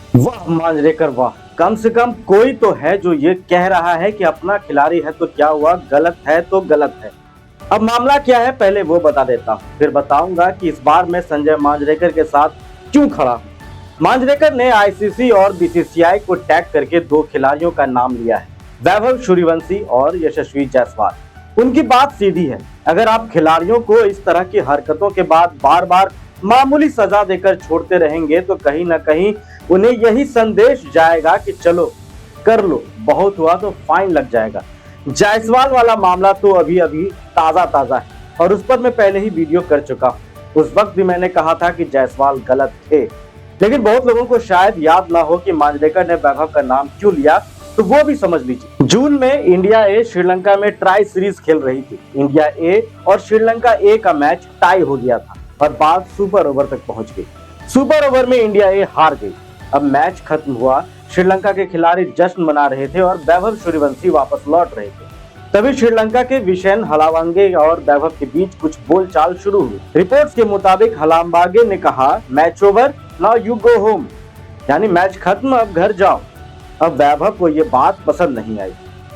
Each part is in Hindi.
वाह मांजरेकर वाह। कम से कम कोई तो है जो ये कह रहा है कि अपना खिलाड़ी है तो क्या हुआ, गलत है तो गलत है। अब मामला क्या है पहले वो बता देता हूँ, फिर बताऊंगा कि इस बार मैं संजय मांजरेकर के साथ क्यों खड़ा हूँ। मांजरेकर ने आईसीसी और बीसीसीआई को टैग करके दो खिलाड़ियों का नाम लिया है, वैभव सूर्यवंशी और यशस्वी जायसवाल। उनकी बात सीधी है, अगर आप खिलाड़ियों को इस तरह की हरकतों के बाद बार बार मामूली सजा देकर छोड़ते रहेंगे तो कहीं ना कहीं उन्हें यही संदेश जाएगा कि चलो कर लो, बहुत हुआ तो फाइन लग जाएगा। जायसवाल वाला मामला तो अभी अभी ताजा ताजा है और उस पर मैं पहले ही वीडियो कर चुका हूँ। उस वक्त भी मैंने कहा था कि जायसवाल गलत थे, लेकिन बहुत लोगों को शायद याद ना हो कि मांजरेकर ने वैभव का नाम क्यों लिया, तो वो भी समझ लीजिए। जून में इंडिया ए श्रीलंका में ट्राई सीरीज खेल रही थी। इंडिया ए और श्रीलंका ए का मैच टाई हो गया था और बात सुपर ओवर तक पहुंच गई। सुपर ओवर में इंडिया ए हार गई। अब मैच खत्म हुआ, श्रीलंका के खिलाड़ी जश्न मना रहे थे और वैभव सूर्यवंशी वापस लौट रहे थे। तभी श्रीलंका के विशेन हलावांगे और वैभव के बीच कुछ बोलचाल शुरू हुई। रिपोर्ट्स के मुताबिक हलावांगे ने कहा, match over, now you go home, यानी मैच खत्म, अब घर जाओ। अब वैभव को ये बात पसंद नहीं आई।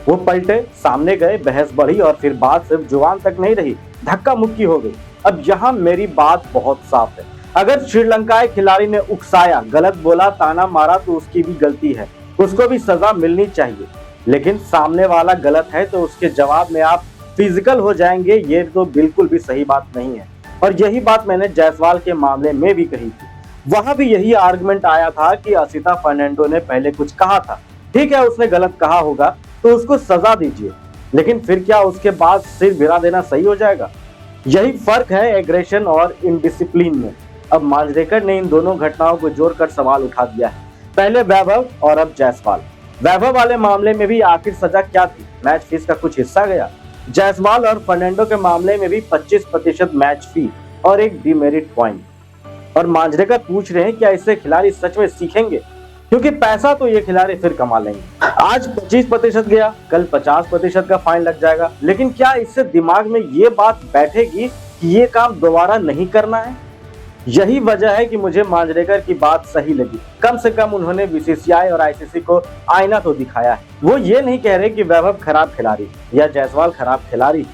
वो पलटे, सामने गए, बहस बढ़ी और फिर बात सिर्फ जुबान तक नहीं रही, धक्का मुक्की हो गई। अब यहाँ मेरी बात बहुत साफ है, अगर श्रीलंकाई खिलाड़ी ने उकसाया, गलत बोला, ताना मारा तो उसकी भी गलती है, उसको भी सजा मिलनी चाहिए। लेकिन सामने वाला गलत है तो उसके जवाब में आप फिजिकल हो जाएंगे, ये तो बिल्कुल भी सही बात नहीं है। और यही बात मैंने जायसवाल के मामले में भी कही थी। वहां भी यही आर्गुमेंट आया था कि असिता फर्नांडो ने पहले कुछ कहा था, ठीक है उसने गलत कहा होगा तो उसको सजा दीजिए, लेकिन फिर क्या उसके बाद सिर भिरा देना सही हो जाएगा? यही फर्क है एग्रेशन और इनडिसिप्लिन में। अब मांजरेकर ने इन दोनों घटनाओं को जोड़कर सवाल उठा दिया है, पहले वैभव और अब जायसवाल। वैभव वाले मामले में भी आखिर सजा क्या थी? मैच फीस का कुछ हिस्सा गया। जायसवाल और फर्नांडो के मामले में भी 25% मैच फी और एक डीमेरिट पॉइंट। और मांजरेकर पूछ रहे हैं क्या इससे खिलाड़ी सच में सीखेंगे, क्योंकि पैसा तो ये खिलाड़ी फिर कमा लेंगे। आज 25% गया, कल 50% का फाइन लग जाएगा, लेकिन क्या इससे दिमाग में ये बात बैठेगी कि ये काम दोबारा नहीं करना है? यही वजह है कि मुझे मांजरेकर की बात सही लगी। कम से कम उन्होंने बीसीसीआई और आईसीसी को आईना तो दिखाया है। वो ये नहीं कह रहे कि वैभव खराब खिलाड़ी या जायसवाल खराब खिलाड़ी,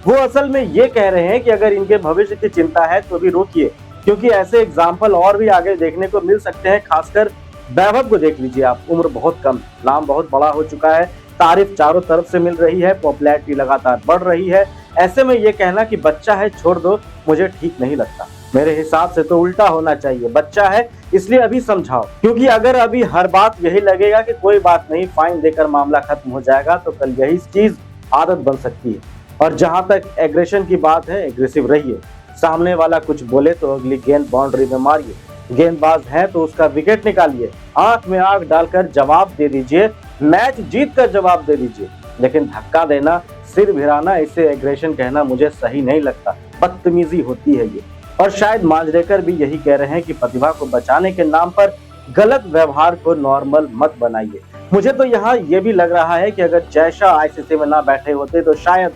वो असल में ये कह रहे हैं कि अगर इनके भविष्य की चिंता है तो भी रोकिए, क्योंकि ऐसे एग्जाम्पल और भी आगे देखने को मिल सकते हैं। खासकर वैभव को देख लीजिए आप, उम्र बहुत कम, नाम बहुत बड़ा हो चुका है, तारीफ चारों तरफ से मिल रही है, पॉपुलैरिटी लगातार बढ़ रही है। ऐसे में ये कहना कि बच्चा है छोड़ दो, मुझे ठीक नहीं लगता। मेरे हिसाब से तो उल्टा होना चाहिए, बच्चा है इसलिए अभी समझाओ, क्योंकि अगर अभी हर बात यही लगेगा कि कोई बात नहीं, फाइन देकर मामला खत्म हो जाएगा, तो कल यही चीज आदत बन सकती है। और जहां तक एग्रेशन की बात है, एग्रेसिव रहिए। सामने वाला कुछ बोले तो अगली गेंद बाउंड्री में मारिए, गेंदबाज है तो उसका विकेट निकालिए, आंख में आंख डालकर जवाब दे दीजिए, मैच जीत कर जवाब दे दीजिए। लेकिन धक्का देना, सिर भिराना, इसे एग्रेशन कहना मुझे सही नहीं लगता, बदतमीजी होती है ये। और शायद मांजरेकर भी यही कह रहे हैं कि प्रतिभा को बचाने के नाम पर गलत व्यवहार को नॉर्मल मत बनाइए। मुझे तो यहाँ ये भी लग रहा है कि अगर जयशाह आईसीसी में ना बैठे होते तो शायद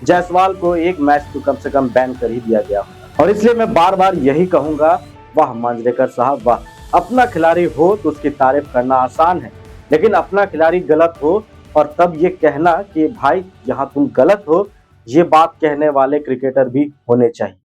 जायसवाल को एक मैच तो कम से कम बैन कर ही दिया गया होता। और इसलिए मैं बार बार यही कहूंगा, वाह मांजरेकर साहब वाह। अपना खिलाड़ी हो तो उसकी तारीफ करना आसान है, लेकिन अपना खिलाड़ी गलत हो और तब ये कहना कि भाई यहाँ तुम गलत हो, ये बात कहने वाले क्रिकेटर भी होने चाहिए।